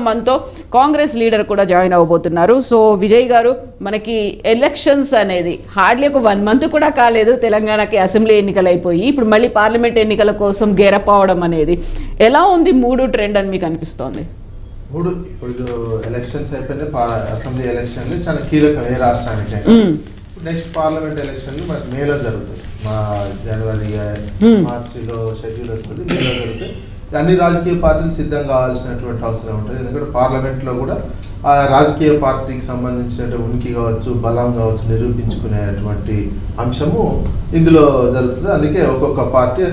మనతో కాంగ్రెస్ లీడర్ కూడా join అవ్వబోతున్నారు. So Vijay గారు, మనకి ఎలక్షన్స్ అనేది హార్డ్లీ ఒక 1 మంత్ కూడా కాలేదు. తెలంగాణకి అసెంబ్లీ ఎన్నికలు అయిపోయి ఇప్పుడు మళ్ళీ పార్లమెంట్ ఎన్నికల కోసం గేరప్ అవడం అనేది ఎలా ఉంది మూడు ట్రెండ్ అని మీకు అనిపిస్తోంది? ఇప్పుడు ఎలక్షన్స్ అయిపోయినాయి. అసెంబ్లీ ఎలక్షన్లు చాలా కీలకం ఏ రాష్ట్రానికి. నెక్స్ట్ పార్లమెంట్ ఎలక్షన్లు మనకి మేలో జరుగుతాయి. మా జనవరి మార్చిలో షెడ్యూల్ వస్తుంది, మేలో జరుగుతాయి. అన్ని రాజకీయ పార్టీలు సిద్ధం కావాల్సినటువంటి అవసరం ఉంటుంది. ఎందుకంటే పార్లమెంట్లో కూడా ఆ రాజకీయ పార్టీకి సంబంధించినటువంటి ఉనికి కావచ్చు, బలం కావచ్చు నిరూపించుకునేటువంటి అంశము ఇందులో జరుగుతుంది. అందుకే ఒక్కొక్క పార్టీ,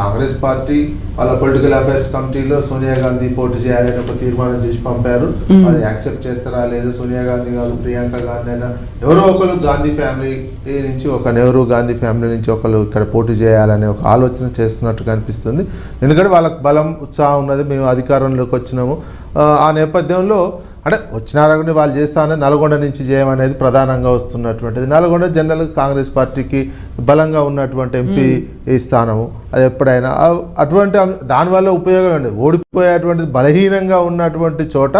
కాంగ్రెస్ పార్టీ వాళ్ళ పొలిటికల్ అఫైర్స్ కమిటీలో సోనియా గాంధీ పోటీ చేయాలని ఒక తీర్మానం చేసి పంపారు. అది యాక్సెప్ట్ చేస్తారా లేదు, సోనియా గాంధీ కాదు ప్రియాంక గాంధీ అయినా ఎవరో ఒకరు గాంధీ ఫ్యామిలీ నుంచి నెహ్రూ గాంధీ ఫ్యామిలీ నుంచి ఒకరు ఇక్కడ పోటీ చేయాలనే ఒక ఆలోచన చేస్తున్నట్టు కనిపిస్తుంది. ఎందుకంటే వాళ్ళకి బలం ఉత్సాహం ఉన్నది, మేము అధికారంలోకి వచ్చినాము. ఆ నేపథ్యంలో అంటే వచ్చినారని వాళ్ళు చేస్తామని నల్గొండ నుంచి చేయమనేది ప్రధానంగా వస్తున్నటువంటిది. నల్గొండ జనరల్ కాంగ్రెస్ పార్టీకి బలంగా ఉన్నటువంటి ఎంపీ స్థానము. అది ఎప్పుడైనా అటువంటి దానివల్ల ఉపయోగం ఏంటి, ఓడిపోయేటువంటిది బలహీనంగా ఉన్నటువంటి చోట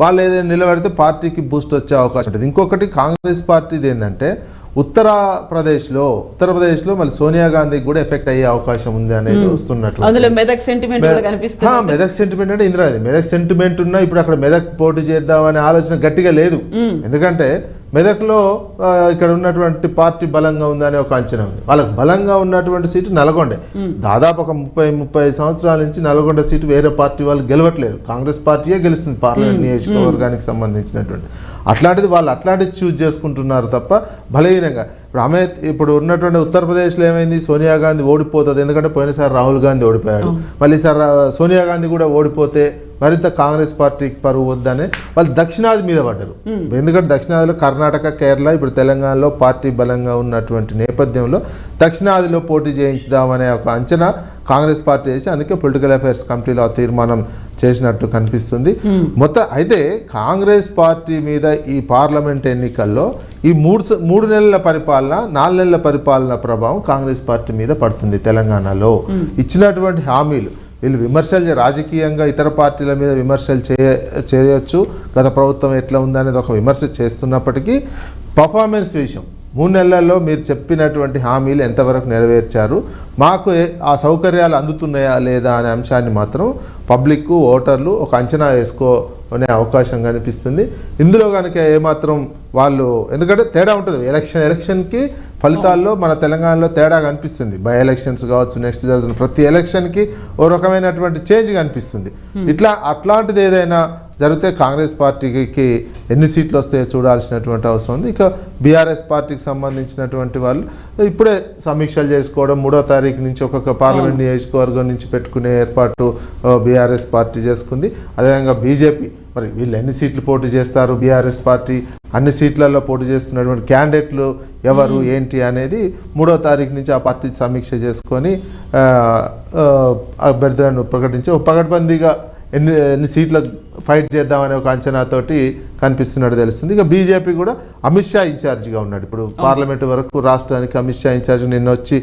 వాళ్ళు ఏదైనా నిలబడితే పార్టీకి బూస్ట్ వచ్చే అవకాశం ఉంటుంది. ఇంకొకటి కాంగ్రెస్ పార్టీది ఏంటంటే ఉత్తరప్రదేశ్లో మళ్ళీ సోనియా గాంధీకి కూడా ఎఫెక్ట్ అయ్యే అవకాశం ఉంది అనేది వస్తున్నట్లు. మెదక్ సెంటిమెంట్ అంటే ఇందిరా మెదక్ సెంటిమెంట్ ఉన్నా ఇప్పుడు అక్కడ మెదక్ పోటీ చేద్దామనే ఆలోచన గట్టిగా లేదు. ఎందుకంటే మెదక్లో ఇక్కడ ఉన్నటువంటి పార్టీ బలంగా ఉందనే ఒక అంచనా ఉంది. వాళ్ళకి బలంగా ఉన్నటువంటి సీటు నల్గొండే. దాదాపు ఒక 30 సంవత్సరాల నుంచి నల్గొండ సీటు వేరే పార్టీ వాళ్ళు గెలవట్లేదు, కాంగ్రెస్ పార్టీయే గెలుస్తుంది పార్లమెంట్ నియోజకవర్గానికి సంబంధించినటువంటి. అట్లాంటిది వాళ్ళు అట్లాంటిది చూజ్ చేసుకుంటున్నారు తప్ప బలహీనంగా. ఇప్పుడు ఉన్నటువంటి ఉత్తరప్రదేశ్లో ఏమైంది, సోనియా గాంధీ ఓడిపోతుంది. ఎందుకంటే పోయినసారి రాహుల్ గాంధీ ఓడిపోయాడు, మళ్ళీ సార్ సోనియా గాంధీ కూడా ఓడిపోతే మరింత కాంగ్రెస్ పార్టీకి పరువు వద్దనే వాళ్ళు దక్షిణాది మీద పడ్డారు. ఎందుకంటే దక్షిణాదిలో కర్ణాటక, కేరళ, ఇప్పుడు తెలంగాణలో పార్టీ బలంగా ఉన్నటువంటి నేపథ్యంలో దక్షిణాదిలో పోటీ చేయించుదామనే ఒక అంచనా కాంగ్రెస్ పార్టీ చేసి అందుకే పొలిటికల్ అఫైర్స్ కమిటీలో తీర్మానం చేసినట్టు కనిపిస్తుంది. మొత్తం అయితే కాంగ్రెస్ పార్టీ మీద ఈ పార్లమెంట్ ఎన్నికల్లో ఈ 3 నెలల పరిపాలన, 4 నెలల పరిపాలన ప్రభావం కాంగ్రెస్ పార్టీ మీద పడుతుంది. తెలంగాణలో ఇచ్చినటువంటి హామీలు వీళ్ళు విమర్శలు రాజకీయంగా ఇతర పార్టీల మీద విమర్శలు చేయొచ్చు, గత ప్రభుత్వం ఎట్లా ఉందనేది ఒక విమర్శ చేస్తున్నప్పటికీ పర్ఫార్మెన్స్ విషయం 3 నెలల్లో మీరు చెప్పినటువంటి హామీలు ఎంతవరకు నెరవేర్చారు, మాకు ఆ సౌకర్యాలు అందుతున్నాయా లేదా అనే అంశాన్ని మాత్రం పబ్లిక్, ఓటర్లు ఒక అంచనా వేసుకునే అవకాశం కనిపిస్తుంది. ఇందులో కనుక ఏమాత్రం వాళ్ళు, ఎందుకంటే తేడా ఉంటుంది ఎలక్షన్కి ఫలితాల్లో మన తెలంగాణలో తేడా కనిపిస్తుంది. బై ఎలక్షన్స్ కావచ్చు, నెక్స్ట్ జరుగుతున్న ప్రతి ఎలక్షన్కి ఓ రకమైనటువంటి చేంజ్ కనిపిస్తుంది. అట్లాంటిది ఏదైనా జరిగితే కాంగ్రెస్ పార్టీకి ఎన్ని సీట్లు వస్తాయో చూడాల్సినటువంటి అవసరం ఉంది. ఇక బీఆర్ఎస్ పార్టీకి సంబంధించినటువంటి వాళ్ళు ఇప్పుడే సమీక్షలు చేసుకోవడం, 3వ తారీఖు నుంచి ఒక్కొక్క పార్లమెంట్ నియోజకవర్గం నుంచి పెట్టుకునే ఏర్పాటు బీఆర్ఎస్ పార్టీ చేసుకుంది. అదేవిధంగా బీజేపీ, మరి వీళ్ళు ఎన్ని సీట్లు పోటీ చేస్తారు, బీఆర్ఎస్ పార్టీ అన్ని సీట్లలో పోటీ చేస్తున్నటువంటి క్యాండిడేట్లు ఎవరు ఏంటి అనేది 3వ తారీఖు నుంచి ఆ పార్టీ సమీక్ష చేసుకొని అభ్యర్థులను ప్రకటించి ఒక పకడ్బందీగా ఎన్ని సీట్ల ఫైట్ చేద్దామనే ఒక అంచనాతోటి కనిపిస్తున్నట్టు తెలుస్తుంది. ఇక బీజేపీ కూడా అమిత్ షా ఇన్ఛార్జిగా ఉన్నాడు. ఇప్పుడు పార్లమెంటు వరకు రాష్ట్రానికి అమిత్ షా ఇన్ఛార్జ్ నిన్న వచ్చి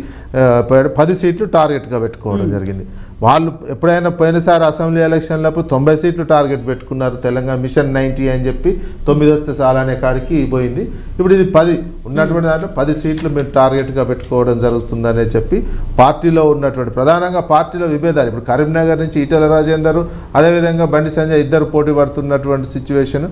10 సీట్లు టార్గెట్గా పెట్టుకోవడం జరిగింది. వాళ్ళు ఎప్పుడైనా పోయినసారి అసెంబ్లీ ఎలక్షన్లప్పుడు 90 సీట్లు టార్గెట్ పెట్టుకున్నారు. తెలంగాణ మిషన్ 90 అని చెప్పి 9 వస్తే చాలనే కాడికి పోయింది. ఇప్పుడు ఇది 10 ఉన్నటువంటి దాంట్లో 10 సీట్లు మీరు టార్గెట్గా పెట్టుకోవడం జరుగుతుందనే చెప్పి పార్టీలో ఉన్నటువంటి ప్రధానంగా పార్టీలో విభేదాలు, ఇప్పుడు కరీంనగర్ నుంచి ఈటెల రాజేందర్, అదేవిధంగా బండి సంజయ్ ఇద్దరు పోటీ పడుతున్నటువంటి సిచ్యువేషన్.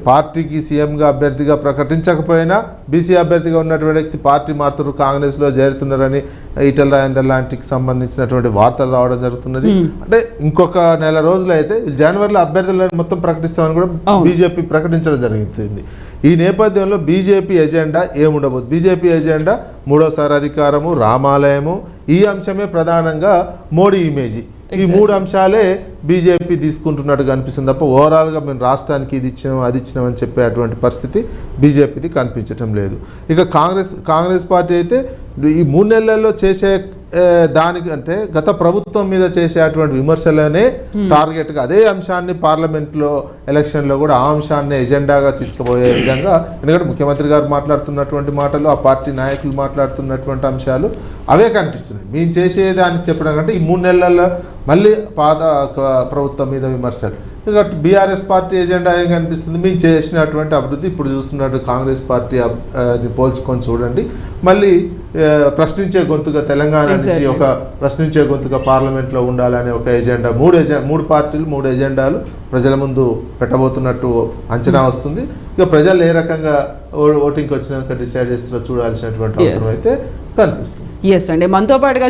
పార్టీకి సీఎంగా అభ్యర్థిగా ప్రకటించకపోయినా బీసీ అభ్యర్థిగా ఉన్నటువంటి వ్యక్తి పార్టీ మారుతున్నారు, కాంగ్రెస్లో చేరుతున్నారని ఈటెల రాజేందర్ లాంటికి సంబంధించినటువంటి వార్తలు రావడం జరుగుతున్నది. అంటే ఇంకొక నెల రోజులు అయితే జనవరిలో అభ్యర్థులను మొత్తం ప్రకటిస్తామని కూడా బీజేపీ ప్రకటించడం జరుగుతుంది. ఈ నేపథ్యంలో బీజేపీ ఎజెండా ఏముండబోదు, బీజేపీ ఎజెండా 3వసారి అధికారము, రామాలయము, ఈ అంశమే ప్రధానంగా మోడీ ఇమేజీ. ఈ 3 అంశాలే బీజేపీ తీసుకుంటున్నట్టు కనిపిస్తుంది తప్ప ఓవరాల్గా మేము రాష్ట్రానికి ఇది ఇచ్చినాం అది ఇచ్చినామని చెప్పేటువంటి పరిస్థితి బీజేపీది కనిపించటం లేదు. ఇక కాంగ్రెస్ పార్టీ అయితే ఈ 3 నెలల్లో చేసే దానికంటే గత ప్రభుత్వం మీద చేసేటువంటి విమర్శలనే టార్గెట్గా అదే అంశాన్ని పార్లమెంట్లో ఎలక్షన్లో కూడా ఆ అంశాన్ని ఎజెండాగా తీసుకుపోయే విధంగా, ఎందుకంటే ముఖ్యమంత్రి గారు మాట్లాడుతున్నటువంటి మాటలు, ఆ పార్టీ నాయకులు మాట్లాడుతున్నటువంటి అంశాలు అవే కనిపిస్తున్నాయి. మేము చేసేదానికి చెప్పడం కంటే ఈ 3 నెలల్లో మళ్ళీ పాత ప్రభుత్వం మీద విమర్శలు. ఇక బీఆర్ఎస్ పార్టీ ఎజెండా ఏం కనిపిస్తుంది, మేము చేసినటువంటి అభివృద్ధి ఇప్పుడు చూస్తున్నట్టు కాంగ్రెస్ పార్టీ పోల్చుకొని చూడండి. మళ్ళీ ప్రశ్నించే గొంతుగా తెలంగాణ నుంచి ఒక ప్రశ్నించే గొంతుగా పార్లమెంట్లో ఉండాలనే ఒక ఎజెండా, 3 పార్టీలు 3 ఎజెండాలు ప్రజల ముందు పెట్టబోతున్నట్టు అంచనా వస్తుంది. ఇక ప్రజలు ఏ రకంగా ఓటింగ్కి వచ్చినాక డిసైడ్ చేస్తారో చూడాల్సినటువంటి అవసరం అయితే కనిపిస్తుంది. ఎస్ అండి, మనతో పాటుగా